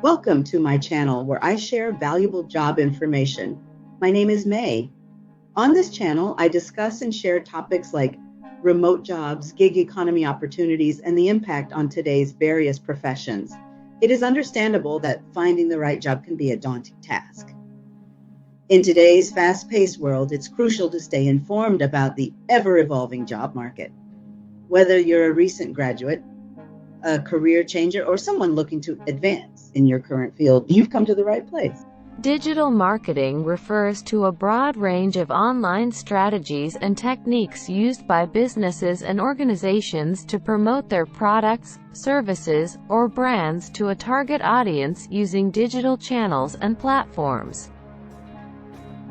Welcome to my channel where I share valuable job information. My name is May. On this channel, I discuss and share topics like remote jobs, gig economy opportunities, and the impact on today's various professions. It is understandable that finding the right job can be a daunting task. In today's fast-paced world, it's crucial to stay informed about the ever-evolving job market. Whether you're a recent graduate, a career changer, or someone looking to advance in your current field, you've come to the right place. Digital marketing refers to a broad range of online strategies and techniques used by businesses and organizations to promote their products, services, or brands to a target audience using digital channels and platforms.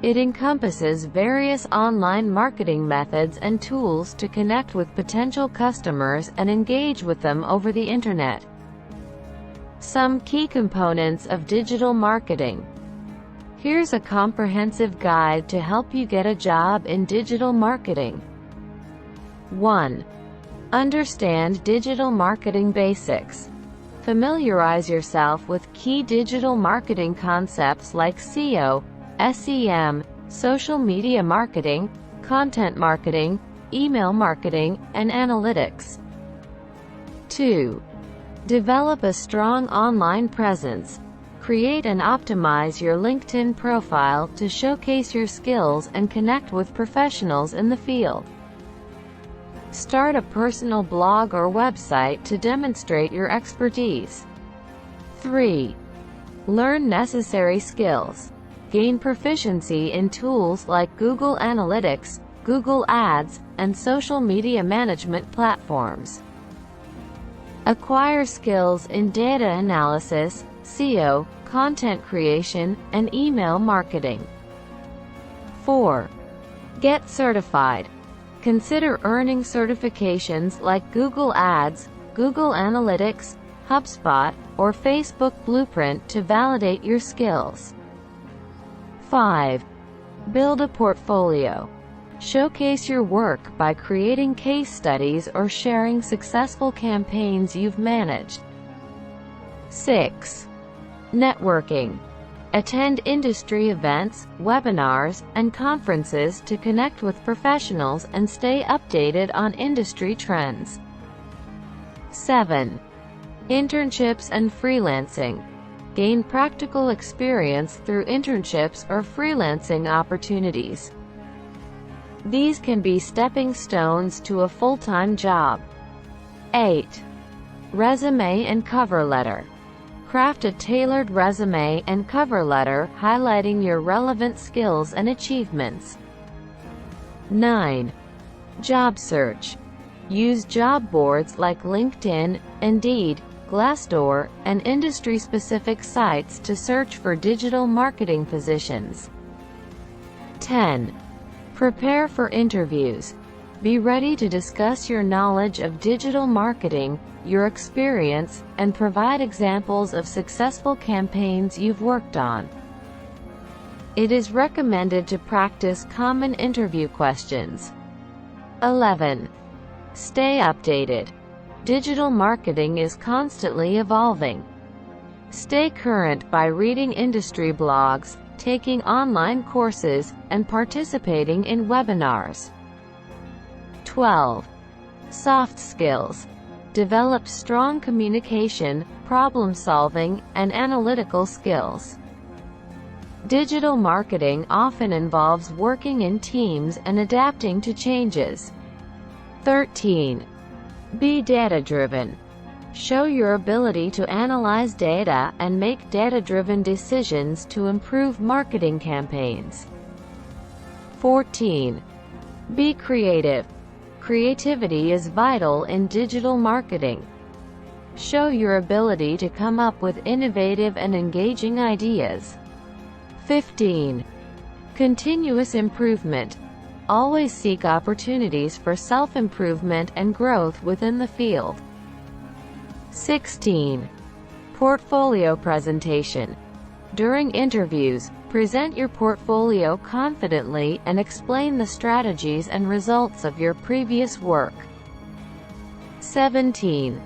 It encompasses various online marketing methods and tools to connect with potential customers and engage with them over the internet. Some key components of digital marketing. Here's a comprehensive guide to help you get a job in digital marketing. 1. Understand digital marketing basics. Familiarize yourself with key digital marketing concepts like SEO, SEM, social media marketing, content marketing, email marketing, and analytics. 2. Develop a strong online presence. Create and optimize your LinkedIn profile to showcase your skills and connect with professionals in the field. Start a personal blog or website to demonstrate your expertise. 3. Learn necessary skills. Gain proficiency in tools like Google Analytics, Google Ads, and social media management platforms. Acquire skills in data analysis, SEO, content creation, and email marketing. 4. Get certified. Consider earning certifications like Google Ads, Google Analytics, HubSpot, or Facebook Blueprint to validate your skills. 5. Build a portfolio. Showcase your work by creating case studies or sharing successful campaigns you've managed. 6. Networking. Attend industry events, webinars, and conferences to connect with professionals and stay updated on industry trends. 7. Internships and freelancing. Gain practical experience through internships or freelancing opportunities. These can be stepping stones to a full-time job. 8. Resume and cover letter. Craft a tailored resume and cover letter highlighting your relevant skills and achievements. 9. Job search. Use job boards like LinkedIn, Indeed, Glassdoor, and industry-specific sites to search for digital marketing positions. 10. Prepare for interviews. Be ready to discuss your knowledge of digital marketing, your experience, and provide examples of successful campaigns you've worked on. It is recommended to practice common interview questions. 11. Stay updated. Digital marketing is constantly evolving. Stay current by reading industry blogs, taking online courses, and participating in webinars. 12. Soft skills. Develop strong communication, problem-solving, and analytical skills. Digital marketing often involves working in teams and adapting to changes. 13. Be data-driven. Show your ability to analyze data and make data-driven decisions to improve marketing campaigns. 14. Be creative. Creativity is vital in digital marketing. Show your ability to come up with innovative and engaging ideas. 15. Continuous improvement. Always seek opportunities for self-improvement and growth within the field. 16. Portfolio presentation. During interviews, present your portfolio confidently and explain the strategies and results of your previous work. 17.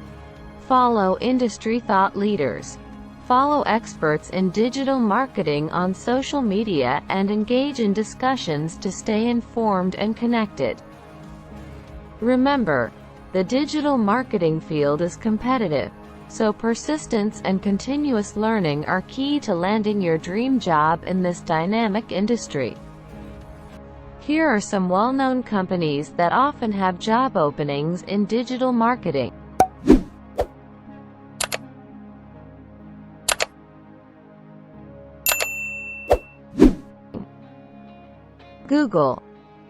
Follow industry thought leaders. Follow experts in digital marketing on social media and engage in discussions to stay informed and connected. Remember, the digital marketing field is competitive, so persistence and continuous learning are key to landing your dream job in this dynamic industry. Here are some well-known companies that often have job openings in digital marketing. Google.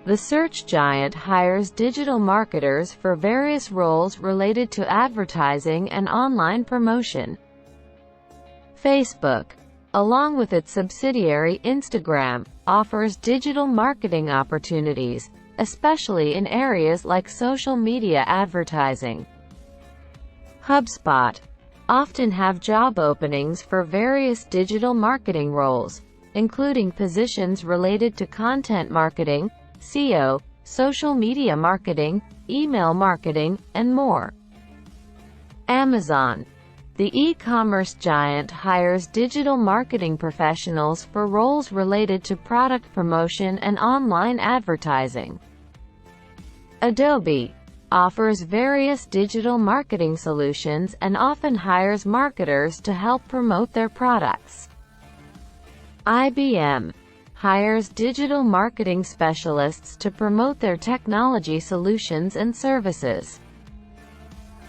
The search giant hires digital marketers for various roles related to advertising and online promotion. Facebook, along with its subsidiary Instagram, offers digital marketing opportunities, especially in areas like social media advertising. HubSpot often have job openings for various digital marketing roles, including positions related to content marketing, SEO, social media marketing, email marketing, and more. Amazon. The e-commerce giant hires digital marketing professionals for roles related to product promotion and online advertising. Adobe offers various digital marketing solutions and often hires marketers to help promote their products. IBM hires digital marketing specialists to promote their technology solutions and services.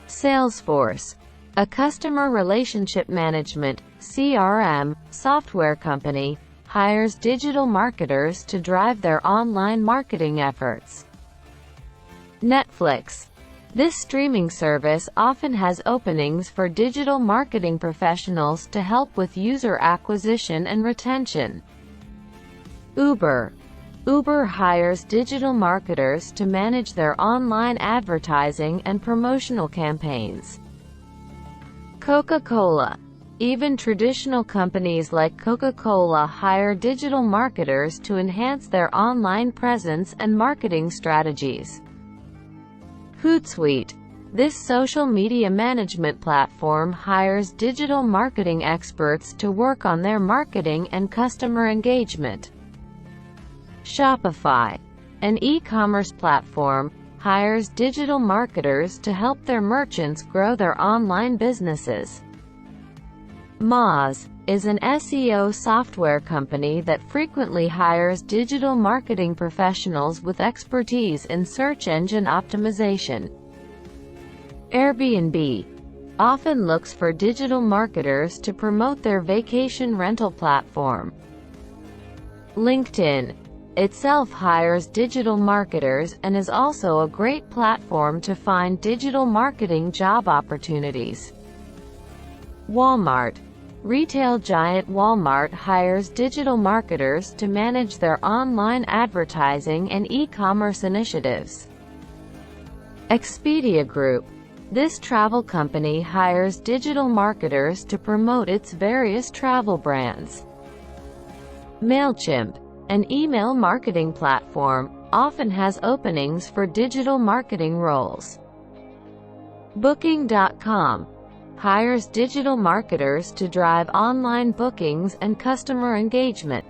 Salesforce, a customer relationship management (CRM) software company, hires digital marketers to drive their online marketing efforts. Netflix. This streaming service often has openings for digital marketing professionals to help with user acquisition and retention. Uber. Uber hires digital marketers to manage their online advertising and promotional campaigns. Coca-Cola. Even traditional companies like Coca-Cola hire digital marketers to enhance their online presence and marketing strategies. Hootsuite. This social media management platform hires digital marketing experts to work on their marketing and customer engagement. Shopify, an e-commerce platform, hires digital marketers to help their merchants grow their online businesses. Moz is an SEO software company that frequently hires digital marketing professionals with expertise in search engine optimization. Airbnb often looks for digital marketers to promote their vacation rental platform. LinkedIn itself hires digital marketers and is also a great platform to find digital marketing job opportunities. Walmart. Retail giant Walmart hires digital marketers to manage their online advertising and e-commerce initiatives. Expedia Group. This travel company hires digital marketers to promote its various travel brands. MailChimp, an email marketing platform, often has openings for digital marketing roles. Booking.com hires digital marketers to drive online bookings and customer engagement.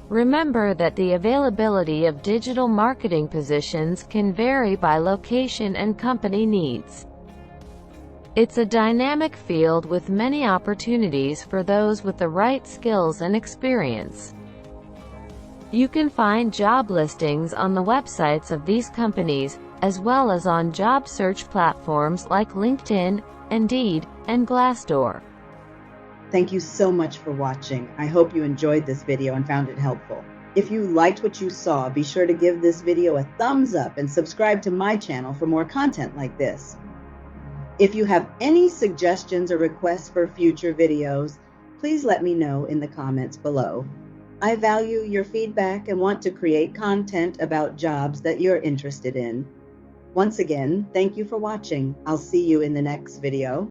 Remember that the availability of digital marketing positions can vary by location and company needs. It's a dynamic field with many opportunities for those with the right skills and experience. You can find job listings on the websites of these companies, as well as on job search platforms like LinkedIn, Indeed, and Glassdoor. Thank you so much for watching. I hope you enjoyed this video and found it helpful. If you liked what you saw, be sure to give this video a thumbs up and subscribe to my channel for more content like this. If you have any suggestions or requests for future videos, please let me know in the comments below. I value your feedback and want to create content about jobs that you're interested in. Once again, thank you for watching. I'll see you in the next video.